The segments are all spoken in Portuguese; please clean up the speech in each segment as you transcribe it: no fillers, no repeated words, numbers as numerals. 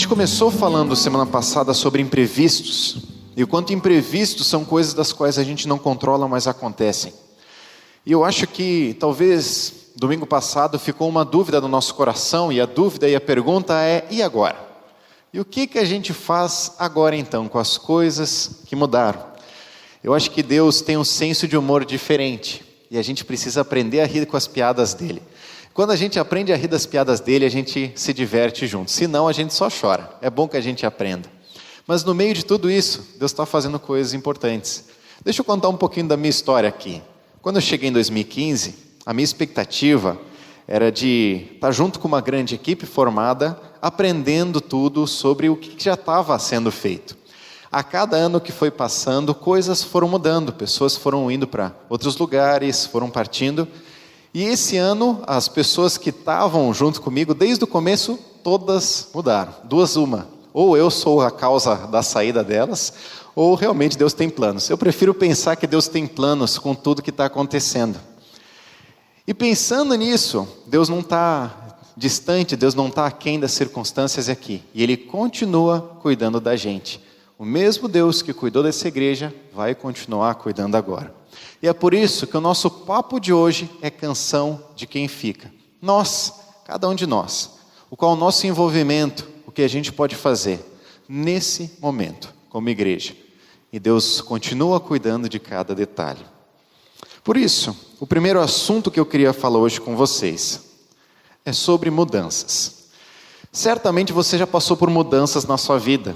gente começou falando semana passada sobre imprevistos, e o quanto imprevistos são coisas das quais a gente não controla, mas acontecem. E eu acho que talvez domingo passado ficou uma dúvida no nosso coração, e a dúvida e a pergunta é: e agora? E o que a gente faz agora então com as coisas que mudaram? Eu acho que Deus tem um senso de humor diferente, e a gente precisa aprender a rir com as piadas dele. Quando a gente aprende a rir das piadas dele, a gente se diverte junto. Senão, a gente só chora. É bom que a gente aprenda. Mas no meio de tudo isso, Deus está fazendo coisas importantes. Deixa eu contar um pouquinho da minha história aqui. Quando eu cheguei em 2015, a minha expectativa era de estar junto com uma grande equipe formada, aprendendo tudo sobre o que já estava sendo feito. A cada ano que foi passando, coisas foram mudando. Pessoas foram indo para outros lugares, foram partindo. E esse ano, as pessoas que estavam junto comigo, desde o começo, todas mudaram. Duas uma. Ou eu sou a causa da saída delas, ou realmente Deus tem planos. Eu prefiro pensar que Deus tem planos com tudo que está acontecendo. E pensando nisso, Deus não está distante, Deus não está aquém das circunstâncias aqui. E Ele continua cuidando da gente. O mesmo Deus que cuidou dessa igreja, vai continuar cuidando agora. E é por isso que o nosso papo de hoje é canção de quem fica. Nós, cada um de nós. O qual o nosso envolvimento, o que a gente pode fazer nesse momento, como igreja. E Deus continua cuidando de cada detalhe. Por isso, o primeiro assunto que eu queria falar hoje com vocês é sobre mudanças. Certamente você já passou por mudanças na sua vida.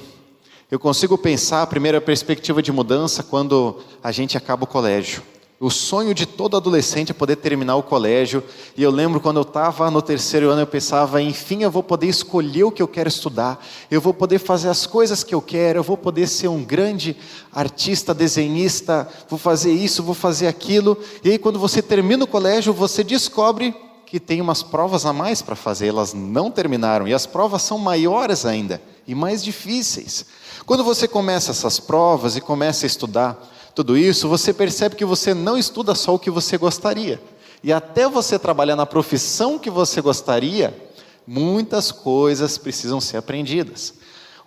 Eu consigo pensar a primeira perspectiva de mudança quando a gente acaba o colégio. O sonho de todo adolescente é poder terminar o colégio. E eu lembro quando eu estava no terceiro ano, eu pensava: enfim, eu vou poder escolher o que eu quero estudar. Eu vou poder fazer as coisas que eu quero. Eu vou poder ser um grande artista, desenhista. Vou fazer isso, vou fazer aquilo. E aí quando você termina o colégio, você descobre que tem umas provas a mais para fazer. Elas não terminaram. E as provas são maiores ainda e mais difíceis. Quando você começa essas provas e começa a estudar tudo isso, você percebe que você não estuda só o que você gostaria. E até você trabalhar na profissão que você gostaria, muitas coisas precisam ser aprendidas.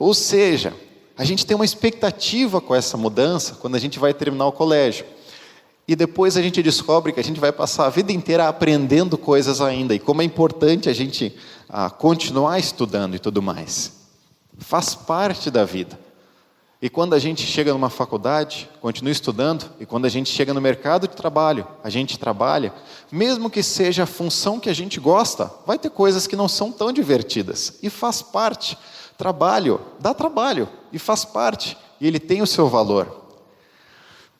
Ou seja, a gente tem uma expectativa com essa mudança quando a gente vai terminar o colégio. E depois a gente descobre que a gente vai passar a vida inteira aprendendo coisas ainda. E como é importante a gente continuar estudando e tudo mais. Faz parte da vida. E quando a gente chega numa faculdade, continua estudando, e quando a gente chega no mercado de trabalho, a gente trabalha, mesmo que seja a função que a gente gosta, vai ter coisas que não são tão divertidas, e faz parte. Trabalho, dá trabalho, e faz parte, e ele tem o seu valor.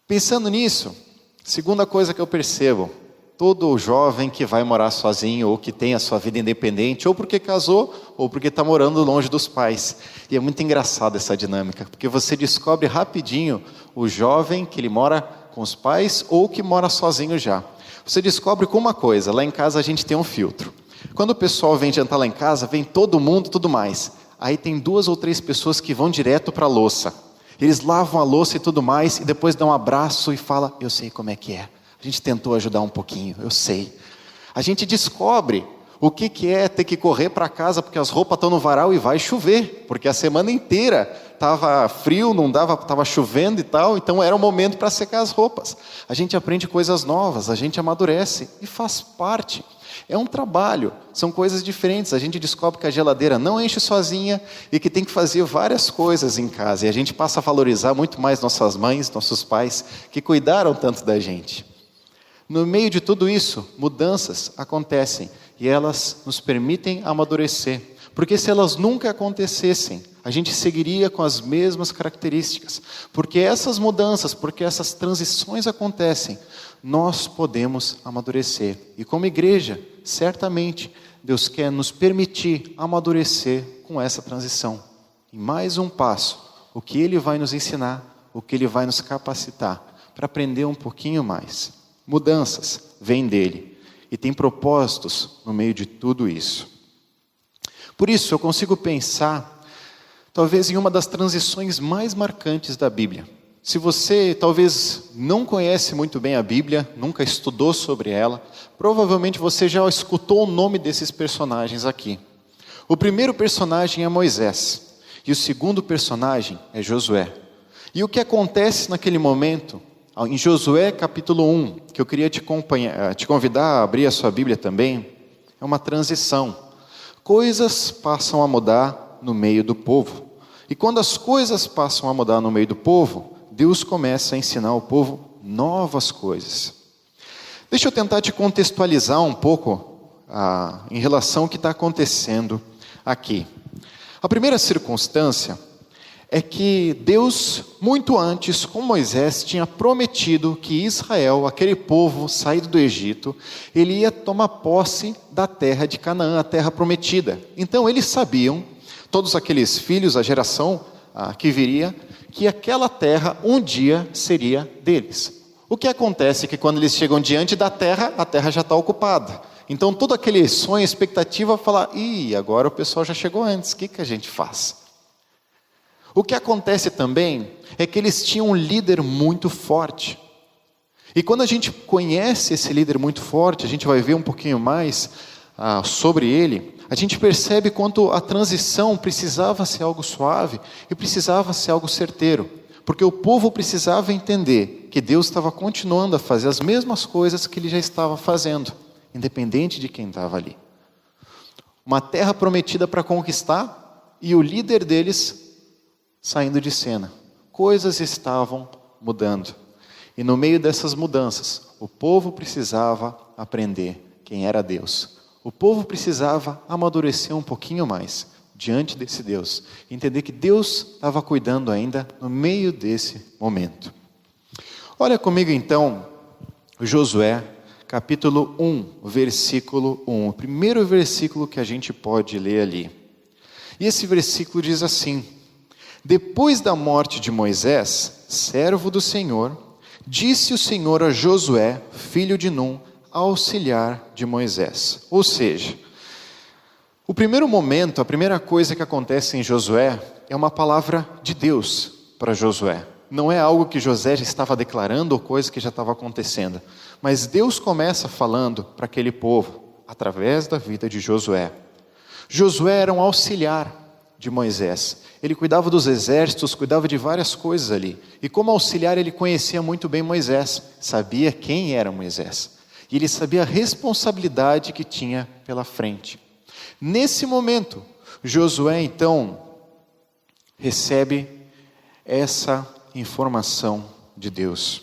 Pensando nisso, segunda coisa que eu percebo: todo jovem que vai morar sozinho, ou que tem a sua vida independente, ou porque casou, ou porque está morando longe dos pais. E é muito engraçado essa dinâmica, porque você descobre rapidinho o jovem que ele mora com os pais, ou que mora sozinho já. Você descobre com uma coisa: lá em casa a gente tem um filtro. Quando o pessoal vem jantar lá em casa, vem todo mundo, tudo mais. Aí tem 2 ou 3 pessoas que vão direto para a louça. Eles lavam a louça e tudo mais, e depois dão um abraço e falam: eu sei como é que é. A gente tentou ajudar um pouquinho, eu sei. A gente descobre o que é ter que correr para casa porque as roupas estão no varal e vai chover. Porque a semana inteira estava frio, não dava, estava chovendo e tal, então era o momento para secar as roupas. A gente aprende coisas novas, a gente amadurece e faz parte. É um trabalho, são coisas diferentes. A gente descobre que a geladeira não enche sozinha e que tem que fazer várias coisas em casa. E a gente passa a valorizar muito mais nossas mães, nossos pais, que cuidaram tanto da gente. No meio de tudo isso, mudanças acontecem e elas nos permitem amadurecer. Porque se elas nunca acontecessem, a gente seguiria com as mesmas características. Porque essas mudanças, porque essas transições acontecem, nós podemos amadurecer. E como igreja, certamente, Deus quer nos permitir amadurecer com essa transição. E mais um passo, o que Ele vai nos ensinar, o que Ele vai nos capacitar para aprender um pouquinho mais. Mudanças vêm dele e tem propósitos no meio de tudo isso. Por isso eu consigo pensar, talvez em uma das transições mais marcantes da Bíblia. Se você talvez não conhece muito bem a Bíblia, nunca estudou sobre ela, provavelmente você já escutou o nome desses personagens aqui. O primeiro personagem é Moisés. E o segundo personagem é Josué. E o que acontece naquele momento, em Josué capítulo 1, que eu queria te convidar a abrir a sua Bíblia também, é uma transição. Coisas passam a mudar no meio do povo. E quando as coisas passam a mudar no meio do povo, Deus começa a ensinar ao povo novas coisas. Deixa eu tentar te contextualizar um pouco em relação ao que está acontecendo aqui. A primeira circunstância é que Deus, muito antes, com Moisés, tinha prometido que Israel, aquele povo saído do Egito, ele ia tomar posse da terra de Canaã, a terra prometida. Então eles sabiam, todos aqueles filhos, a geração que viria, que aquela terra um dia seria deles. O que acontece é que quando eles chegam diante da terra, a terra já está ocupada. Então todo aquele sonho, expectativa, falar, agora o pessoal já chegou antes, o que a gente faz? O que acontece também é que eles tinham um líder muito forte. E quando a gente conhece esse líder muito forte, a gente vai ver um pouquinho mais sobre ele, a gente percebe quanto a transição precisava ser algo suave e precisava ser algo certeiro. Porque o povo precisava entender que Deus estava continuando a fazer as mesmas coisas que ele já estava fazendo, independente de quem estava ali. Uma terra prometida para conquistar e o líder deles saindo de cena. Coisas estavam mudando. E no meio dessas mudanças, o povo precisava aprender quem era Deus. O povo precisava amadurecer um pouquinho mais diante desse Deus. Entender que Deus estava cuidando ainda no meio desse momento. Olha comigo então, Josué, capítulo 1, versículo 1. O primeiro versículo que a gente pode ler ali. E esse versículo diz assim: Depois da morte de Moisés, servo do Senhor, disse o Senhor a Josué, filho de Num, auxiliar de Moisés. Ou seja, o primeiro momento, a primeira coisa que acontece em Josué é uma palavra de Deus para Josué. Não é algo que Josué já estava declarando ou coisa que já estava acontecendo. Mas Deus começa falando para aquele povo, através da vida de Josué. Josué era um auxiliar de Moisés. Ele cuidava dos exércitos, cuidava de várias coisas ali. E como auxiliar ele conhecia muito bem Moisés, sabia quem era Moisés. E ele sabia a responsabilidade que tinha pela frente. Nesse momento, Josué então recebe essa informação de Deus.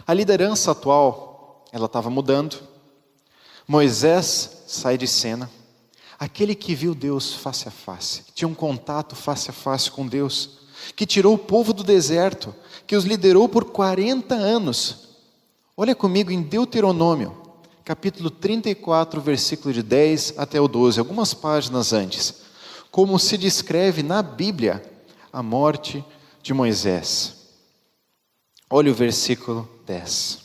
A liderança atual, ela estava mudando. Moisés sai de cena. Aquele que viu Deus face a face, que tinha um contato face a face com Deus, que tirou o povo do deserto, que os liderou por 40 anos. Olha comigo em Deuteronômio, capítulo 34, versículo de 10 até o 12, algumas páginas antes, como se descreve na Bíblia a morte de Moisés. Olha o versículo 10,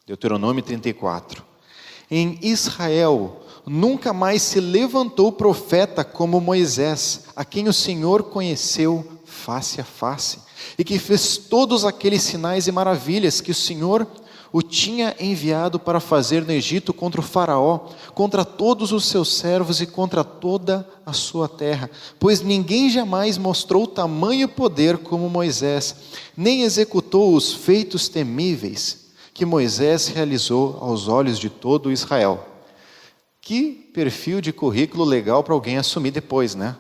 Deuteronômio 34. Em Israel nunca mais se levantou profeta como Moisés, a quem o Senhor conheceu face a face, e que fez todos aqueles sinais e maravilhas que o Senhor o tinha enviado para fazer no Egito contra o faraó, contra todos os seus servos e contra toda a sua terra, pois ninguém jamais mostrou tamanho poder como Moisés, nem executou os feitos temíveis que Moisés realizou aos olhos de todo Israel. Que perfil de currículo legal para alguém assumir depois, né?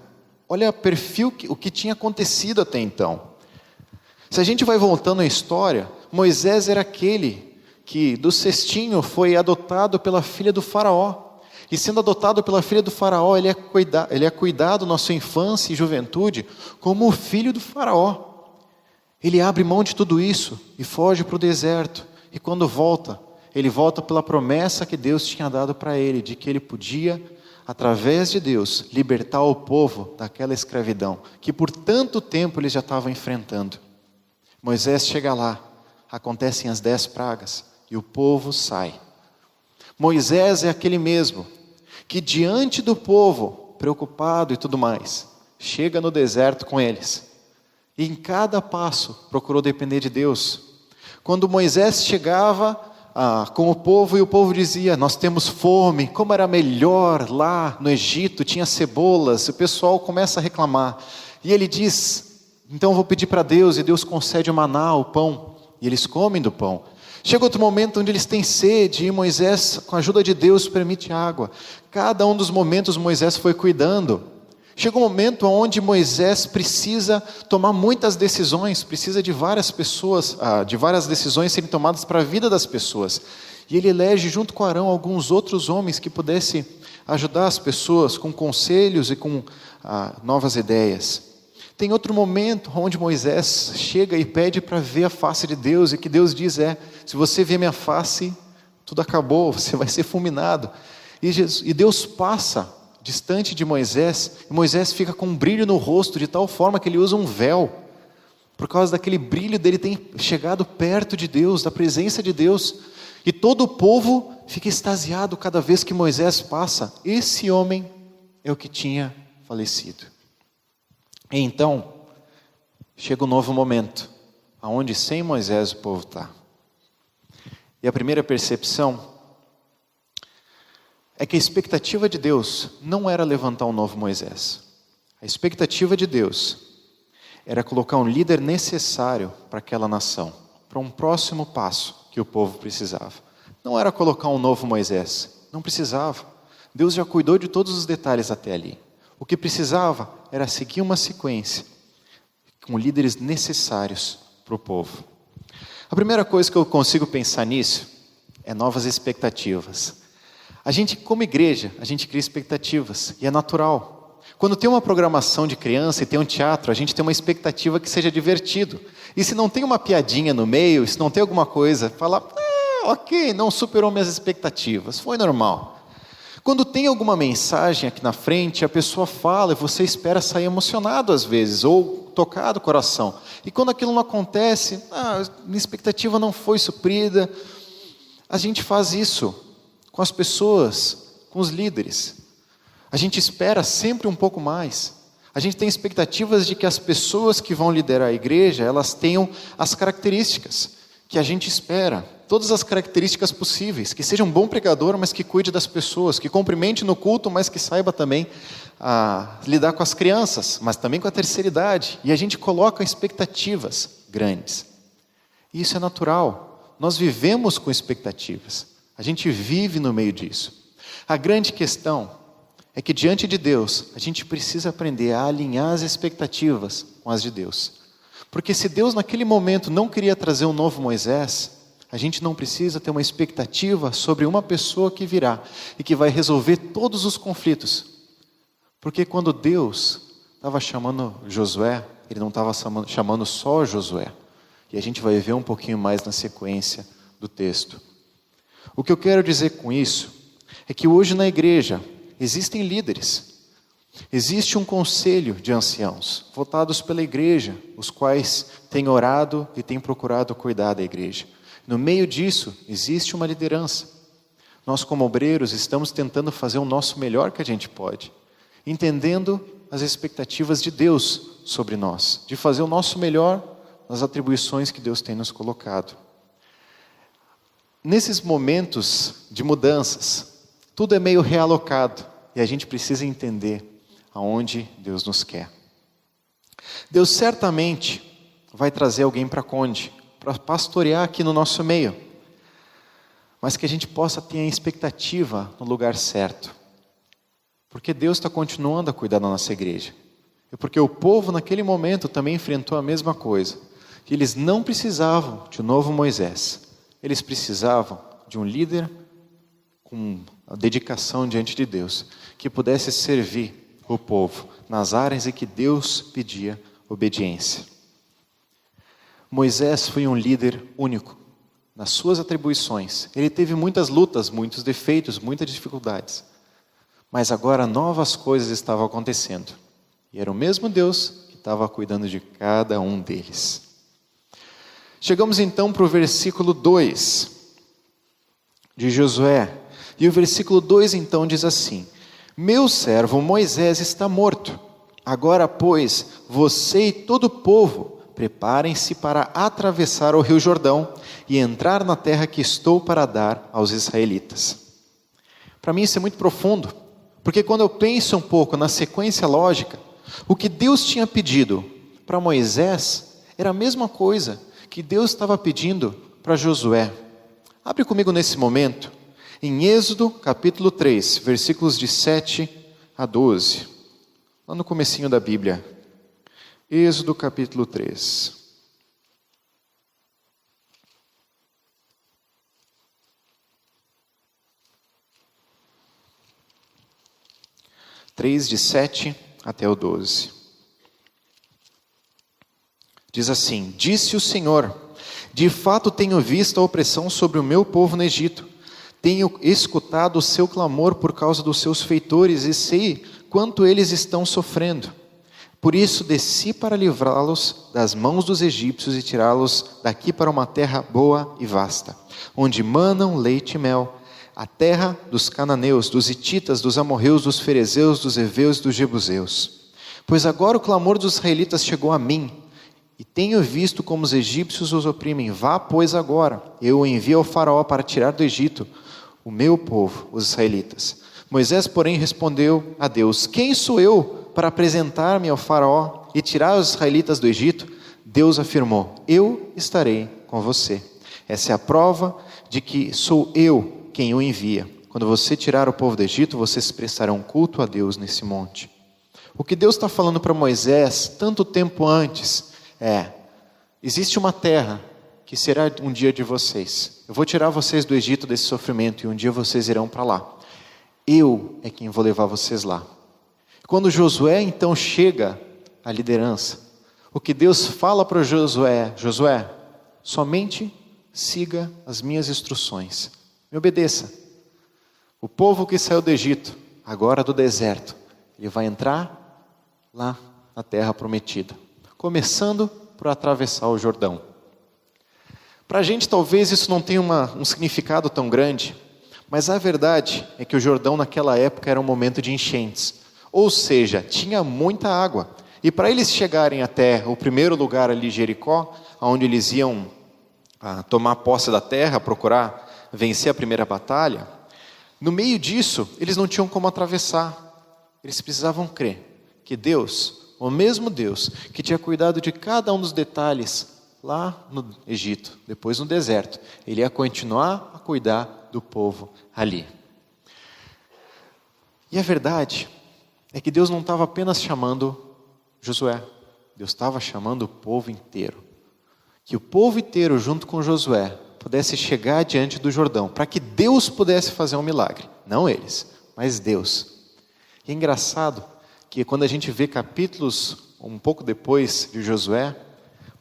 Olha o perfil, o que tinha acontecido até então. Se a gente vai voltando à história, Moisés era aquele que do cestinho foi adotado pela filha do faraó. E sendo adotado pela filha do faraó, ele é cuidado na sua infância e juventude como o filho do faraó. Ele abre mão de tudo isso e foge para o deserto. E quando volta, ele volta pela promessa que Deus tinha dado para ele, de que ele podia, através de Deus, libertar o povo daquela escravidão, que por tanto tempo eles já estavam enfrentando. Moisés chega lá, acontecem as 10 pragas, e o povo sai. Moisés é aquele mesmo, que diante do povo, preocupado e tudo mais, chega no deserto com eles, e em cada passo procurou depender de Deus. Quando Moisés chegava com o povo e o povo dizia, nós temos fome, como era melhor lá no Egito, tinha cebolas, o pessoal começa a reclamar. E ele diz, então eu vou pedir para Deus, e Deus concede o maná, o pão, e eles comem do pão. Chega outro momento onde eles têm sede, e Moisés, com a ajuda de Deus, permite água. Cada um dos momentos Moisés foi cuidando. Chega um momento onde Moisés precisa tomar muitas decisões, precisa de várias pessoas, de várias decisões serem tomadas para a vida das pessoas. E ele elege junto com Arão alguns outros homens que pudessem ajudar as pessoas com conselhos e com novas ideias. Tem outro momento onde Moisés chega e pede para ver a face de Deus, e que Deus diz se você ver minha face, tudo acabou, você vai ser fulminado. E Deus passa distante de Moisés, e Moisés fica com um brilho no rosto, de tal forma que ele usa um véu, por causa daquele brilho dele tem chegado perto de Deus, da presença de Deus, e todo o povo fica extasiado cada vez que Moisés passa. Esse homem é o que tinha falecido. E então, chega um novo momento, onde sem Moisés o povo está. E a primeira percepção é que a expectativa de Deus não era levantar um novo Moisés. A expectativa de Deus era colocar um líder necessário para aquela nação, para um próximo passo que o povo precisava. Não era colocar um novo Moisés, não precisava. Deus já cuidou de todos os detalhes até ali. O que precisava era seguir uma sequência com líderes necessários para o povo. A primeira coisa que eu consigo pensar nisso é novas expectativas. A gente, como igreja, a gente cria expectativas, e é natural. Quando tem uma programação de criança e tem um teatro, a gente tem uma expectativa que seja divertido. E se não tem uma piadinha no meio, se não tem alguma coisa, fala, ok, não superou minhas expectativas, foi normal. Quando tem alguma mensagem aqui na frente, a pessoa fala e você espera sair emocionado às vezes, ou tocado o coração. E quando aquilo não acontece, minha expectativa não foi suprida. A gente faz isso com as pessoas, com os líderes. A gente espera sempre um pouco mais. A gente tem expectativas de que as pessoas que vão liderar a igreja, elas tenham as características que a gente espera. Todas as características possíveis. Que seja um bom pregador, mas que cuide das pessoas. Que cumprimente no culto, mas que saiba também lidar com as crianças, mas também com a terceira idade. E a gente coloca expectativas grandes. E isso é natural. Nós vivemos com expectativas. A gente vive no meio disso. A grande questão é que diante de Deus, a gente precisa aprender a alinhar as expectativas com as de Deus. Porque se Deus naquele momento não queria trazer um novo Moisés, a gente não precisa ter uma expectativa sobre uma pessoa que virá e que vai resolver todos os conflitos. Porque quando Deus estava chamando Josué, Ele não estava chamando só Josué. E a gente vai ver um pouquinho mais na sequência do texto. O que eu quero dizer com isso é que hoje na igreja existem líderes. Existe um conselho de anciãos, votados pela igreja, os quais têm orado e têm procurado cuidar da igreja. No meio disso, existe uma liderança. Nós, como obreiros, estamos tentando fazer o nosso melhor que a gente pode, entendendo as expectativas de Deus sobre nós, de fazer o nosso melhor nas atribuições que Deus tem nos colocado. Nesses momentos de mudanças, tudo é meio realocado e a gente precisa entender aonde Deus nos quer. Deus certamente vai trazer alguém para Conde, para pastorear aqui no nosso meio, mas que a gente possa ter a expectativa no lugar certo, porque Deus está continuando a cuidar da nossa igreja, e porque o povo naquele momento também enfrentou a mesma coisa, que eles não precisavam de um novo Moisés. Eles precisavam de um líder com a dedicação diante de Deus, que pudesse servir o povo nas áreas em que Deus pedia obediência. Moisés foi um líder único nas suas atribuições. Ele teve muitas lutas, muitos defeitos, muitas dificuldades. Mas agora novas coisas estavam acontecendo. E era o mesmo Deus que estava cuidando de cada um deles. Chegamos então para o versículo 2 de Josué. E o versículo 2 então diz assim: Meu servo Moisés está morto. Agora, pois, você e todo o povo, preparem-se para atravessar o rio Jordão e entrar na terra que estou para dar aos israelitas. Para mim isso é muito profundo, porque quando eu penso um pouco na sequência lógica, O que Deus tinha pedido para Moisés era a mesma coisa que Deus estava pedindo para Josué. Abre comigo nesse momento, em Êxodo capítulo 3, versículos de 7 a 12, lá no comecinho da Bíblia. Êxodo capítulo 3. De 7 até o 12. Diz assim: Disse o Senhor: de fato tenho visto a opressão sobre o meu povo no Egito. Tenho escutado o seu clamor por causa dos seus feitores e sei quanto eles estão sofrendo. Por isso desci para livrá-los das mãos dos egípcios e tirá-los daqui para uma terra boa e vasta, onde manam leite e mel, a terra dos cananeus, dos hititas, dos amorreus, dos ferezeus, dos heveus e dos jebuseus. Pois agora o clamor dos israelitas chegou a mim, e tenho visto como os egípcios os oprimem. Vá, pois, agora, eu o envio ao faraó para tirar do Egito o meu povo, os israelitas. Moisés, porém, respondeu a Deus: quem sou eu para apresentar-me ao faraó e tirar os israelitas do Egito? Deus afirmou: eu estarei com você. Essa é a prova de que sou eu quem o envia. Quando você tirar o povo do Egito, vocês prestarão culto a Deus nesse monte. O que Deus está falando para Moisés, tanto tempo antes, existe uma terra que será um dia de vocês. Eu vou tirar vocês do Egito desse sofrimento e um dia vocês irão para lá. Eu é quem vou levar vocês lá. Quando Josué então chega à liderança, o que Deus fala para Josué: Josué, somente siga as minhas instruções. Me obedeça. O povo que saiu do Egito, agora do deserto, ele vai entrar lá na terra prometida, começando por atravessar o Jordão. Para a gente talvez isso não tenha um significado tão grande, mas a verdade é que o Jordão naquela época era um momento de enchentes, ou seja, tinha muita água. E para eles chegarem até o primeiro lugar ali, Jericó, onde eles iam tomar posse da terra, procurar vencer a primeira batalha, no meio disso, eles não tinham como atravessar. Eles precisavam crer que Deus, o mesmo Deus que tinha cuidado de cada um dos detalhes lá no Egito, depois no deserto, Ele ia continuar a cuidar do povo ali. E a verdade é que Deus não estava apenas chamando Josué, Deus estava chamando o povo inteiro. Que o povo inteiro, junto com Josué, pudesse chegar diante do Jordão, para que Deus pudesse fazer um milagre. Não eles, mas Deus. E é engraçado que quando a gente vê capítulos um pouco depois de Josué,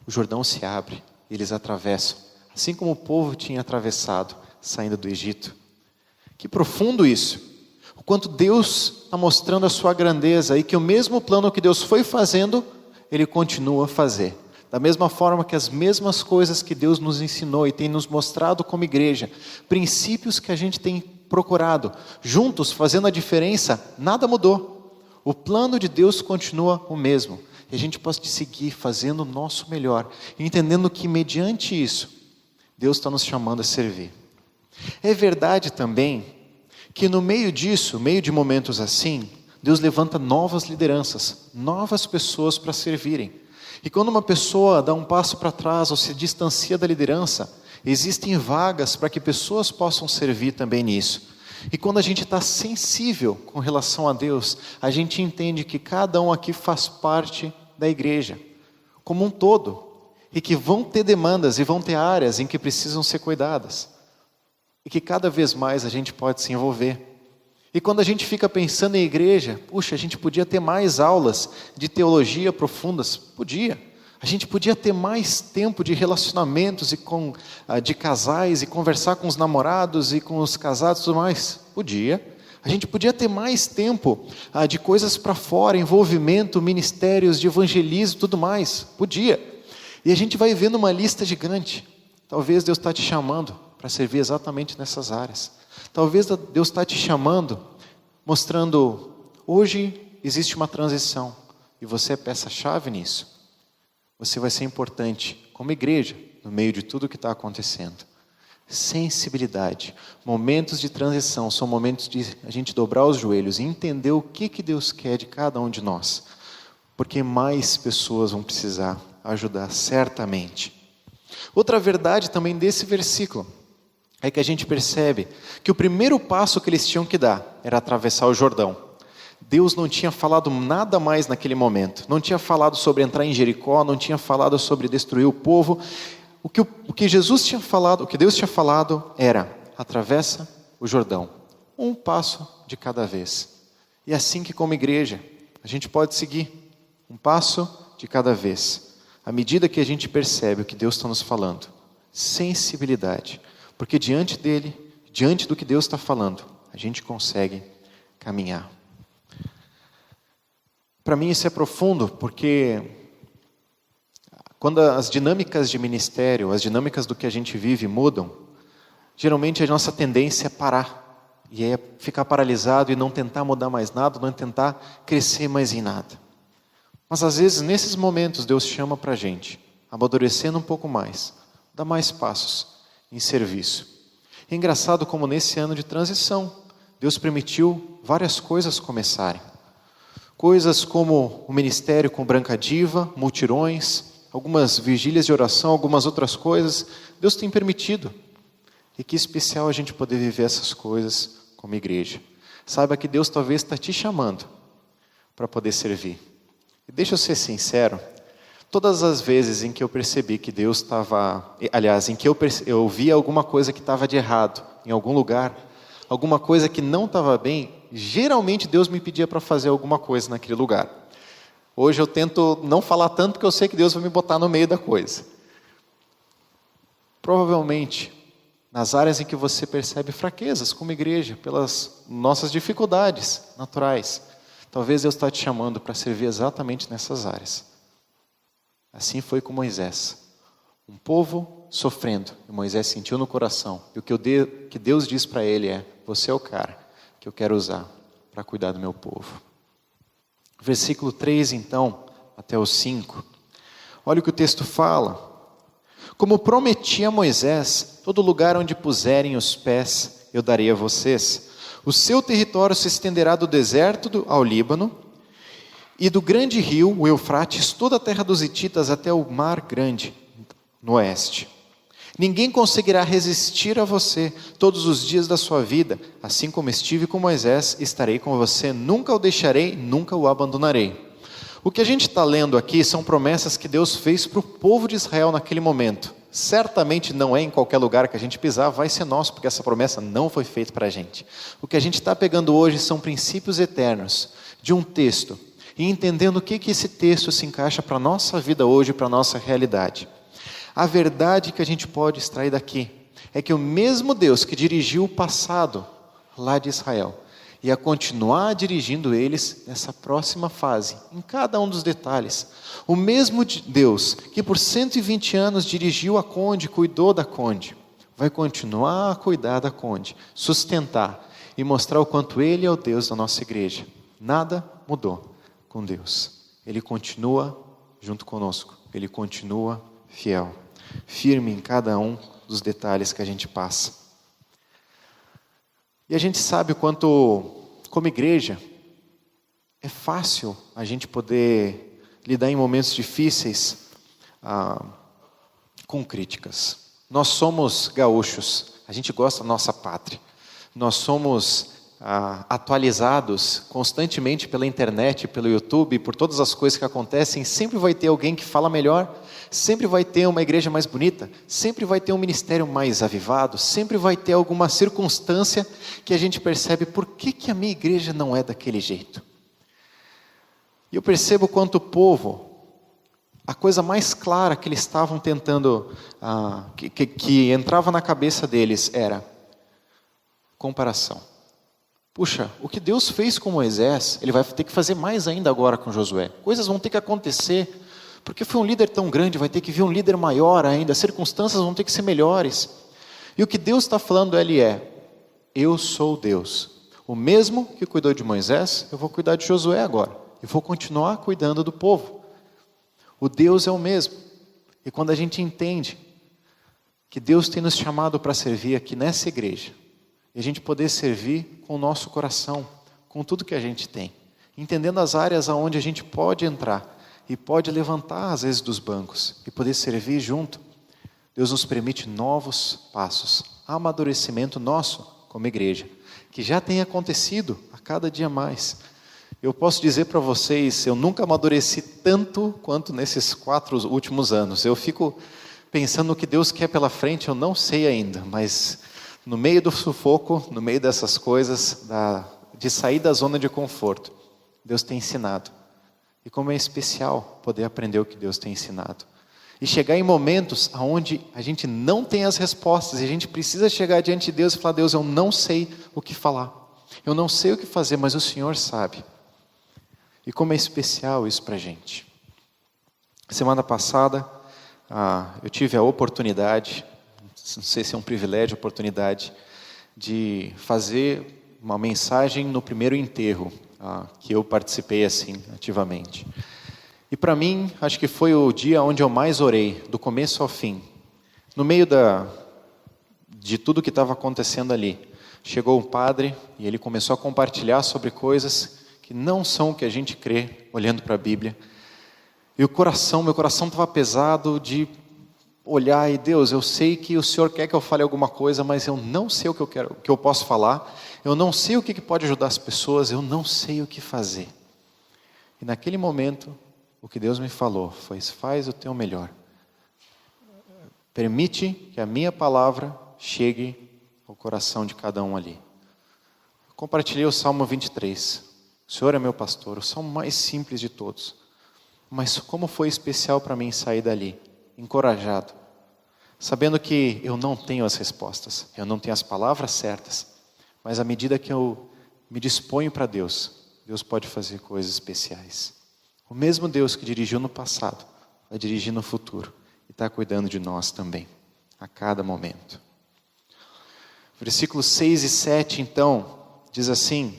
o Jordão se abre, eles atravessam, assim como o povo tinha atravessado, saindo do Egito. Que profundo isso! O quanto Deus está mostrando a sua grandeza, e que o mesmo plano que Deus foi fazendo, Ele continua a fazer. Da mesma forma que as mesmas coisas que Deus nos ensinou e tem nos mostrado como igreja, princípios que a gente tem procurado, juntos fazendo a diferença, nada mudou. O plano de Deus continua o mesmo. E a gente pode seguir fazendo o nosso melhor, entendendo que mediante isso, Deus está nos chamando a servir. É verdade também que no meio disso, no meio de momentos assim, Deus levanta novas lideranças, novas pessoas para servirem. E quando uma pessoa dá um passo para trás ou se distancia da liderança, existem vagas para que pessoas possam servir também nisso. E quando a gente está sensível com relação a Deus, a gente entende que cada um aqui faz parte da igreja, como um todo, e que vão ter demandas e vão ter áreas em que precisam ser cuidadas, e que cada vez mais a gente pode se envolver. E quando a gente fica pensando em igreja, puxa, a gente podia ter mais aulas de teologia profundas. Podia. A gente podia ter mais tempo de relacionamentos de casais e conversar com os namorados e com os casados e tudo mais. Podia. A gente podia ter mais tempo de coisas para fora, envolvimento, ministérios de evangelismo e tudo mais. Podia. E a gente vai vendo uma lista gigante. Talvez Deus está te chamando para servir exatamente nessas áreas. Talvez Deus está te chamando, mostrando, hoje existe uma transição, e você é peça-chave nisso. Você vai ser importante como igreja, no meio de tudo que está acontecendo. Sensibilidade, momentos de transição, são momentos de a gente dobrar os joelhos e entender o que Deus quer de cada um de nós. porque mais pessoas vão precisar ajudar, certamente. Outra verdade também desse versículo é que a gente percebe que o primeiro passo que eles tinham que dar era atravessar o Jordão. Deus não tinha falado nada mais naquele momento. Não tinha falado sobre entrar em Jericó, não tinha falado sobre destruir o povo. O que Jesus tinha falado, o que Deus tinha falado era: atravessa o Jordão, um passo de cada vez. E é assim que, como igreja, a gente pode seguir, um passo de cada vez. À medida que a gente percebe o que Deus está nos falando, sensibilidade, porque diante dele, diante do que Deus está falando, a gente consegue caminhar. Para mim isso é profundo, porque quando as dinâmicas de ministério, as dinâmicas do que a gente vive mudam, geralmente a nossa tendência é parar, e é ficar paralisado e não tentar mudar mais nada, não tentar crescer mais em nada. Mas às vezes nesses momentos Deus chama para a gente, amadurecendo um pouco mais, dar mais passos em serviço. É engraçado como nesse ano de transição, Deus permitiu várias coisas começarem. Coisas como o ministério com Branca Diva, mutirões, algumas vigílias de oração, algumas outras coisas, Deus tem permitido. E que especial a gente poder viver essas coisas como igreja. Saiba que Deus talvez está te chamando para poder servir. E deixa eu ser sincero, todas as vezes em que eu percebi que Deus estava, aliás, em que eu vi alguma coisa que estava de errado em algum lugar, alguma coisa que não estava bem, geralmente Deus me pedia para fazer alguma coisa naquele lugar. Hoje eu tento não falar tanto, porque eu sei que Deus vai me botar no meio da coisa. Provavelmente, nas áreas em que você percebe fraquezas como igreja, pelas nossas dificuldades naturais, talvez Deus está te chamando para servir exatamente nessas áreas. Assim foi com Moisés. Um povo sofrendo, e Moisés sentiu no coração. E o que Deus diz para ele é: você é o cara que eu quero usar para cuidar do meu povo. Versículo 3, então, até o 5. Olha o que o texto fala. Como prometi a Moisés, todo lugar onde puserem os pés, eu darei a vocês. O seu território se estenderá do deserto ao Líbano, e do grande rio, o Eufrates, toda a terra dos hititas até o mar grande, no oeste. Ninguém conseguirá resistir a você todos os dias da sua vida. Assim como estive com Moisés, estarei com você, nunca o deixarei, nunca o abandonarei. O que a gente está lendo aqui são promessas que Deus fez para o povo de Israel naquele momento. Certamente não é em qualquer lugar que a gente pisar, vai ser nosso, porque essa promessa não foi feita para a gente. O que a gente está pegando hoje são princípios eternos de um texto, e entendendo o que esse texto se encaixa para a nossa vida hoje, para a nossa realidade. A verdade que a gente pode extrair daqui é que o mesmo Deus que dirigiu o passado lá de Israel ia continuar dirigindo eles nessa próxima fase, em cada um dos detalhes. O mesmo Deus que por 120 anos dirigiu a Conde, cuidou da Conde, vai continuar a cuidar da Conde, sustentar e mostrar o quanto Ele é o Deus da nossa igreja. Nada mudou com Deus. Ele continua junto conosco, Ele continua fiel, firme em cada um dos detalhes que a gente passa. E a gente sabe o quanto, como igreja, é fácil a gente poder lidar em momentos difíceis com críticas. Nós somos gaúchos, a gente gosta da nossa pátria. Nós somos atualizados constantemente pela internet, pelo YouTube, por todas as coisas que acontecem. Sempre vai ter alguém que fala melhor, sempre vai ter uma igreja mais bonita, sempre vai ter um ministério mais avivado, sempre vai ter alguma circunstância que a gente percebe por que a minha igreja não é daquele jeito. E eu percebo quanto o povo, a coisa mais clara que eles estavam tentando, que entrava na cabeça deles era comparação. Puxa, o que Deus fez com Moisés, Ele vai ter que fazer mais ainda agora com Josué. Coisas vão ter que acontecer, porque foi um líder tão grande, vai ter que vir um líder maior ainda, as circunstâncias vão ter que ser melhores. E o que Deus está falando ali é: eu sou Deus. O mesmo que cuidou de Moisés, eu vou cuidar de Josué agora. Eu vou continuar cuidando do povo. O Deus é o mesmo. E quando a gente entende que Deus tem nos chamado para servir aqui nessa igreja, e a gente poder servir com o nosso coração, com tudo que a gente tem, entendendo as áreas aonde a gente pode entrar e pode levantar às vezes dos bancos e poder servir junto. Deus nos permite novos passos, amadurecimento nosso como igreja, que já tem acontecido a cada dia mais. Eu posso dizer para vocês, eu nunca amadureci tanto quanto nesses 4 últimos anos. Eu fico pensando no que Deus quer pela frente, eu não sei ainda, mas no meio do sufoco, no meio dessas coisas, de sair da zona de conforto, Deus tem ensinado. E como é especial poder aprender o que Deus tem ensinado. E chegar em momentos onde a gente não tem as respostas, e a gente precisa chegar diante de Deus e falar: Deus, eu não sei o que falar, eu não sei o que fazer, mas o Senhor sabe. E como é especial isso para a gente. Semana passada, eu tive a oportunidade, não sei se é um privilégio, oportunidade, de fazer uma mensagem no primeiro enterro, que eu participei assim, ativamente. E para mim, acho que foi o dia onde eu mais orei, do começo ao fim. No meio de tudo que estava acontecendo ali, chegou um padre e ele começou a compartilhar sobre coisas que não são o que a gente crê, olhando para a Bíblia. E meu coração estava pesado de olhar e: Deus, eu sei que o Senhor quer que eu fale alguma coisa, mas eu não sei o que eu posso falar, eu não sei o que pode ajudar as pessoas, eu não sei o que fazer. E naquele momento, o que Deus me falou foi: faz o teu melhor. Permite que a minha palavra chegue ao coração de cada um ali. Eu compartilhei o Salmo 23. O Senhor é meu pastor, o salmo mais simples de todos. Mas como foi especial para mim sair dali, encorajado, sabendo que eu não tenho as respostas, eu não tenho as palavras certas, mas à medida que eu me disponho para Deus, Deus pode fazer coisas especiais. O mesmo Deus que dirigiu no passado, vai dirigir no futuro e está cuidando de nós também, a cada momento. Versículos 6 e 7, então, diz assim: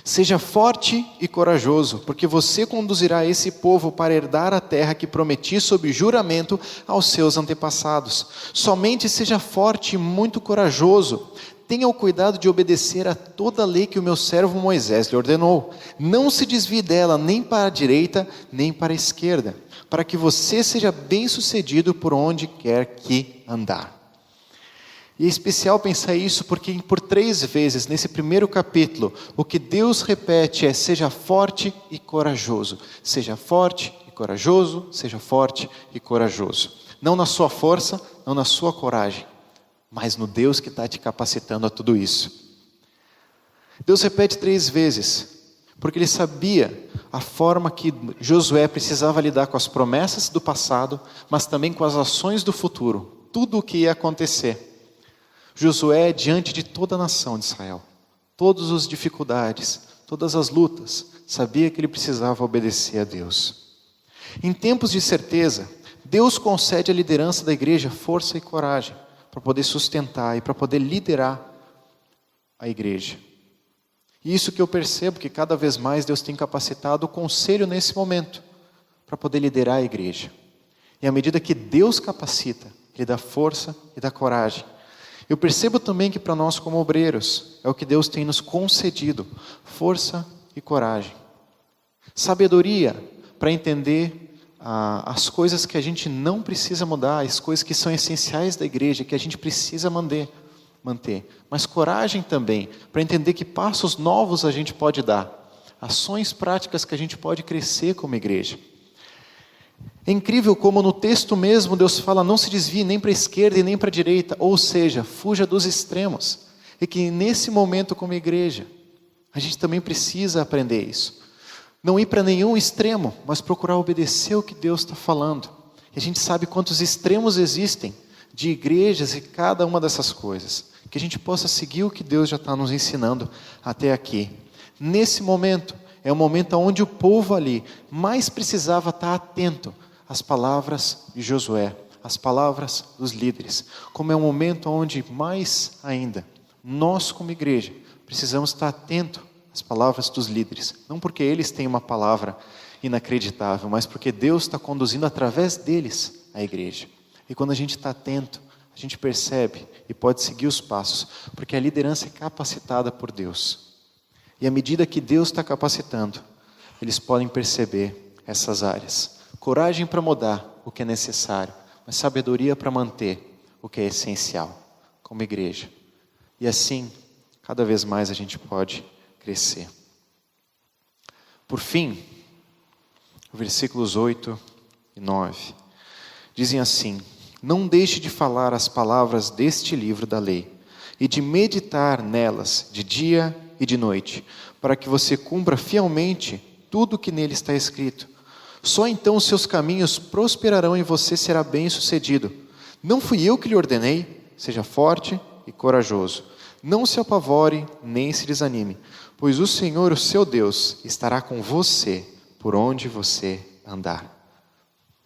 seja forte e corajoso, porque você conduzirá esse povo para herdar a terra que prometi sob juramento aos seus antepassados. Somente seja forte e muito corajoso. Tenha o cuidado de obedecer a toda a lei que o meu servo Moisés lhe ordenou. Não se desvie dela nem para a direita, nem para a esquerda, para que você seja bem-sucedido por onde quer que andar. E é especial pensar isso porque por 3 vezes nesse primeiro capítulo, o que Deus repete é: seja forte e corajoso. Seja forte e corajoso, seja forte e corajoso. Não na sua força, não na sua coragem, mas no Deus que está te capacitando a tudo isso. Deus repete 3 vezes, porque Ele sabia a forma que Josué precisava lidar com as promessas do passado, mas também com as ações do futuro, tudo o que ia acontecer. Josué, diante de toda a nação de Israel, todas as dificuldades, todas as lutas, sabia que ele precisava obedecer a Deus. Em tempos de certeza, Deus concede à liderança da igreja força e coragem para poder sustentar e para poder liderar a igreja. E isso que eu percebo, que cada vez mais Deus tem capacitado o conselho nesse momento para poder liderar a igreja. E à medida que Deus capacita, Ele dá força e dá coragem. Eu percebo também que para nós como obreiros, é o que Deus tem nos concedido, força e coragem. Sabedoria para entender as coisas que a gente não precisa mudar, as coisas que são essenciais da igreja, que a gente precisa manter. Mas coragem também, para entender que passos novos a gente pode dar, ações práticas que a gente pode crescer como igreja. É incrível como no texto mesmo Deus fala: não se desvie nem para a esquerda e nem para a direita, ou seja, fuja dos extremos. E que nesse momento como igreja, a gente também precisa aprender isso. Não ir para nenhum extremo, mas procurar obedecer o que Deus está falando. E a gente sabe quantos extremos existem de igrejas e cada uma dessas coisas. Que a gente possa seguir o que Deus já está nos ensinando até aqui. Nesse momento, é o momento onde o povo ali mais precisava estar atento às palavras de Josué, às palavras dos líderes. Como é um momento onde mais ainda, nós como igreja, precisamos estar atentos às palavras dos líderes. Não porque eles têm uma palavra inacreditável, mas porque Deus está conduzindo através deles a igreja. E quando a gente está atento, a gente percebe e pode seguir os passos, porque a liderança é capacitada por Deus. E à medida que Deus está capacitando, eles podem perceber essas áreas. Coragem para mudar o que é necessário, mas sabedoria para manter o que é essencial, como igreja. E assim, cada vez mais a gente pode crescer. Por fim, versículos 8 e 9, dizem assim: não deixe de falar as palavras deste livro da lei, e de meditar nelas de dia e de noite, para que você cumpra fielmente tudo o que nele está escrito. Só então os seus caminhos prosperarão e você será bem-sucedido. Não fui eu que lhe ordenei? Seja forte e corajoso. Não se apavore, nem se desanime, pois o Senhor, o seu Deus, estará com você por onde você andar.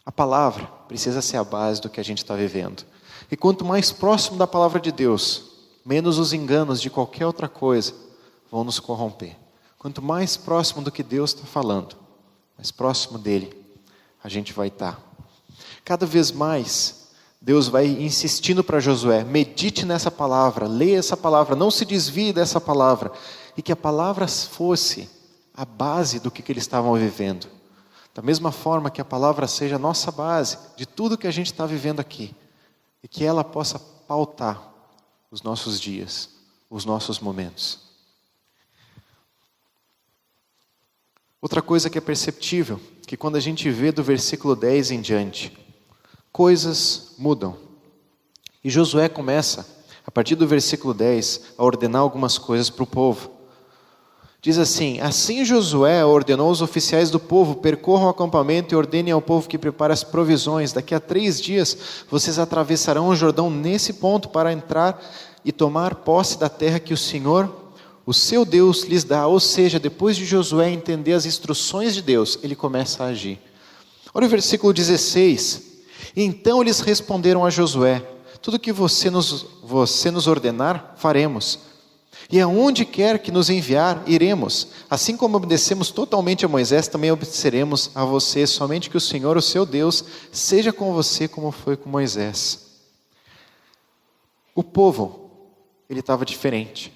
A palavra precisa ser a base do que a gente está vivendo. E quanto mais próximo da palavra de Deus, menos os enganos de qualquer outra coisa vão nos corromper. Quanto mais próximo do que Deus está falando, mais próximo dele a gente vai estar. Cada vez mais, Deus vai insistindo para Josué: medite nessa palavra, leia essa palavra, não se desvie dessa palavra. E que a palavra fosse a base do que eles estavam vivendo. Da mesma forma que a palavra seja a nossa base de tudo que a gente está vivendo aqui. E que ela possa pautar os nossos dias, os nossos momentos. Outra coisa que é perceptível, que quando a gente vê do versículo 10 em diante, coisas mudam. E Josué começa, a partir do versículo 10, a ordenar algumas coisas para o povo. Diz assim: assim Josué ordenou aos oficiais do povo: percorram o acampamento e ordenem ao povo que prepare as provisões. Daqui a 3 dias vocês atravessarão o Jordão nesse ponto para entrar e tomar posse da terra que o Senhor, o seu Deus, lhes dá. Ou seja, depois de Josué entender as instruções de Deus, ele começa a agir. Olha o versículo 16. Então eles responderam a Josué: tudo que você nos ordenar, faremos. E aonde quer que nos enviar, iremos. Assim como obedecemos totalmente a Moisés, também obedeceremos a você. Somente que o Senhor, o seu Deus, seja com você como foi com Moisés. O povo, ele estava diferente.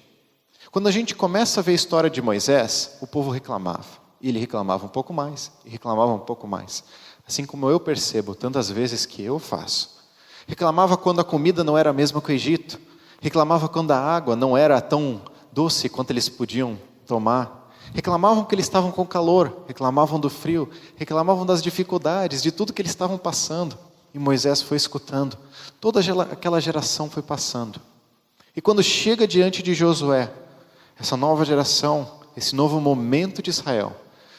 Quando a gente começa a ver a história de Moisés, o povo reclamava. E ele reclamava um pouco mais, e reclamava um pouco mais. Assim como eu percebo tantas vezes que eu faço. Reclamava quando a comida não era a mesma que o Egito. Reclamavam quando a água não era tão doce quanto eles podiam tomar. Reclamavam que eles estavam com calor, reclamavam do frio, reclamavam das dificuldades, de tudo que eles estavam passando. E Moisés foi escutando. Toda aquela geração foi passando. E quando chega diante de Josué, essa nova geração, esse novo momento de Israel,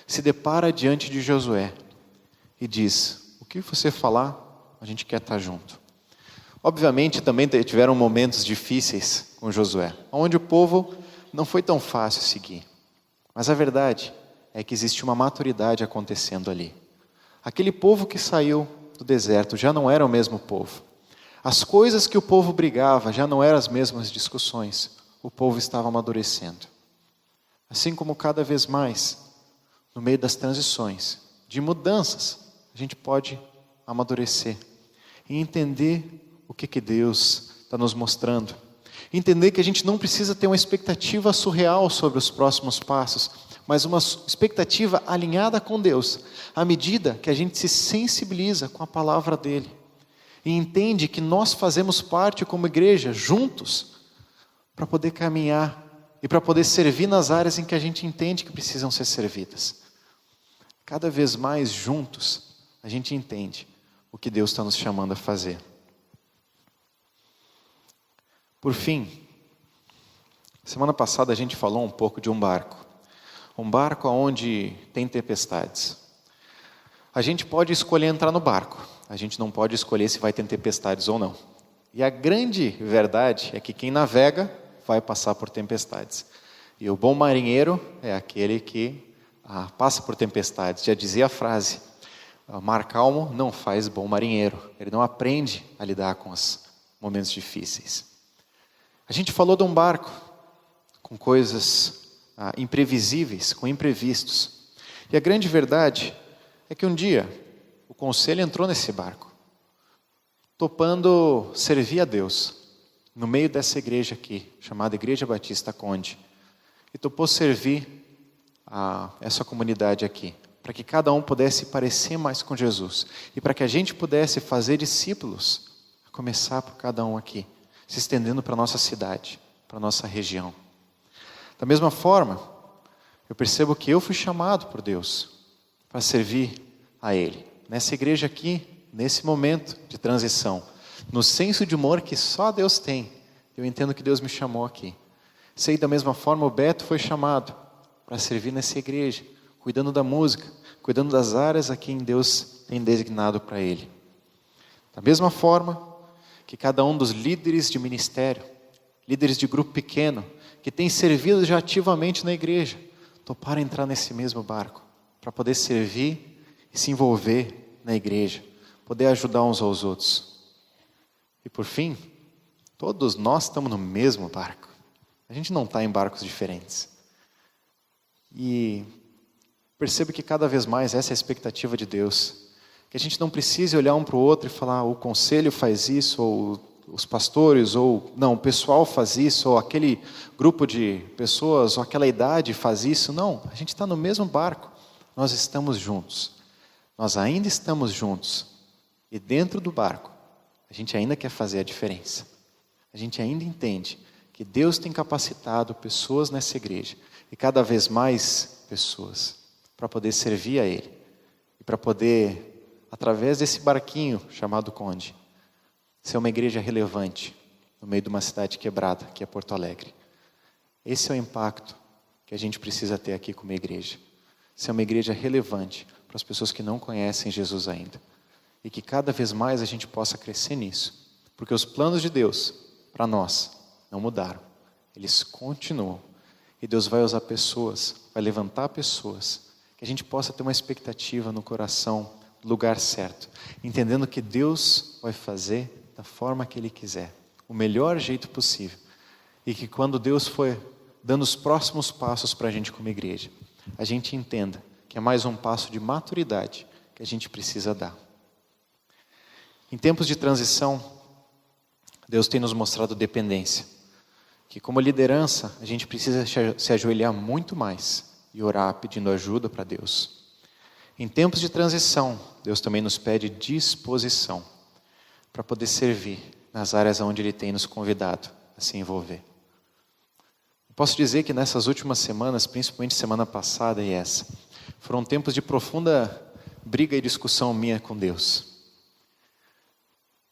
se depara diante de Josué e diz: o que você falar, a gente quer estar junto. Obviamente também tiveram momentos difíceis com Josué, onde o povo não foi tão fácil seguir. Mas a verdade é que existe uma maturidade acontecendo ali. Aquele povo que saiu do deserto já não era o mesmo povo. As coisas que o povo brigava já não eram as mesmas discussões. O povo estava amadurecendo. Assim como cada vez mais, no meio das transições, de mudanças, a gente pode amadurecer e entender o que Deus está nos mostrando. Entender que a gente não precisa ter uma expectativa surreal sobre os próximos passos, mas uma expectativa alinhada com Deus, à medida que a gente se sensibiliza com a palavra dEle. E entende que nós fazemos parte como igreja, juntos, para poder caminhar e para poder servir nas áreas em que a gente entende que precisam ser servidas. Cada vez mais juntos, a gente entende o que Deus está nos chamando a fazer. Por fim, semana passada a gente falou um pouco de um barco. Um barco onde tem tempestades. A gente pode escolher entrar no barco. A gente não pode escolher se vai ter tempestades ou não. E a grande verdade é que quem navega vai passar por tempestades. E o bom marinheiro é aquele que passa por tempestades. Já dizia a frase: mar calmo não faz bom marinheiro. Ele não aprende a lidar com os momentos difíceis. A gente falou de um barco com coisas imprevisíveis, com imprevistos. E a grande verdade é que um dia o conselho entrou nesse barco, topando servir a Deus, no meio dessa igreja aqui, chamada Igreja Batista Conde. e topou servir a essa comunidade aqui, para que cada um pudesse parecer mais com Jesus e para que a gente pudesse fazer discípulos, a começar por cada um aqui, se estendendo para a nossa cidade, para a nossa região. Da mesma forma, eu percebo que eu fui chamado por Deus para servir a Ele, nessa igreja aqui, nesse momento de transição, no senso de humor que só Deus tem. Eu entendo que Deus me chamou aqui. Sei da mesma forma, o Beto foi chamado para servir nessa igreja, cuidando da música, cuidando das áreas a quem Deus tem designado para ele. Da mesma forma que cada um dos líderes de ministério, líderes de grupo pequeno, que tem servido já ativamente na igreja, toparam entrar nesse mesmo barco, para poder servir e se envolver na igreja, poder ajudar uns aos outros. E por fim, todos nós estamos no mesmo barco. A gente não está em barcos diferentes. E percebo que cada vez mais essa é a expectativa de Deus. Que a gente não precise olhar um para o outro e falar, o conselho faz isso, ou os pastores, ou não, o pessoal faz isso, ou aquele grupo de pessoas, ou aquela idade faz isso. Não, a gente está no mesmo barco. Nós estamos juntos. Nós ainda estamos juntos. E dentro do barco, a gente ainda quer fazer a diferença. A gente ainda entende que Deus tem capacitado pessoas nessa igreja, e cada vez mais pessoas, para poder servir a Ele, e para poder, através desse barquinho chamado Conde, ser uma igreja relevante, no meio de uma cidade quebrada, que é Porto Alegre. Esse é o impacto que a gente precisa ter aqui como igreja. Ser uma igreja relevante para as pessoas que não conhecem Jesus ainda. E que cada vez mais a gente possa crescer nisso. Porque os planos de Deus, para nós, não mudaram. Eles continuam. E Deus vai usar pessoas, vai levantar pessoas, que a gente possa ter uma expectativa no coração, no lugar certo, entendendo que Deus vai fazer da forma que Ele quiser, o melhor jeito possível. E que quando Deus for dando os próximos passos para a gente como igreja, a gente entenda que é mais um passo de maturidade que a gente precisa dar. Em tempos de transição, Deus tem nos mostrado dependência. Que como liderança, a gente precisa se ajoelhar muito mais e orar pedindo ajuda para Deus. Em tempos de transição, Deus também nos pede disposição para poder servir nas áreas onde Ele tem nos convidado a se envolver. Eu posso dizer que nessas últimas semanas, principalmente semana passada e essa, foram tempos de profunda briga e discussão minha com Deus.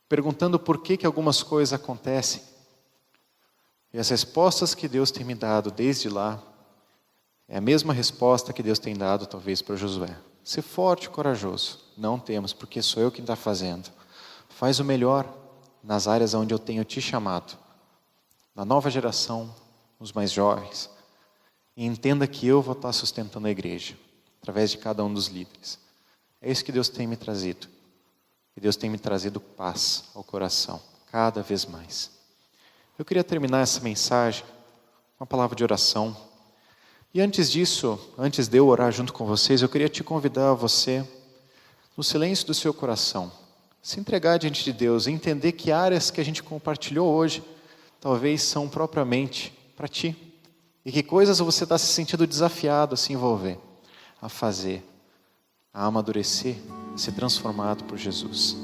Perguntando por que algumas coisas acontecem. E as respostas que Deus tem me dado desde lá, é a mesma resposta que Deus tem dado talvez para Josué. Ser forte e corajoso. Não temos, porque sou eu quem está fazendo. Faz o melhor nas áreas onde eu tenho te chamado. Na nova geração, os mais jovens. E entenda que eu vou estar sustentando a igreja, através de cada um dos líderes. É isso que Deus tem me trazido. E Deus tem me trazido paz ao coração, cada vez mais. Eu queria terminar essa mensagem com uma palavra de oração. E antes disso, antes de eu orar junto com vocês, eu queria te convidar a você, no silêncio do seu coração, se entregar diante de Deus e entender que áreas que a gente compartilhou hoje, talvez são propriamente para ti. E que coisas você está se sentindo desafiado a se envolver, a fazer, a amadurecer, a ser transformado por Jesus.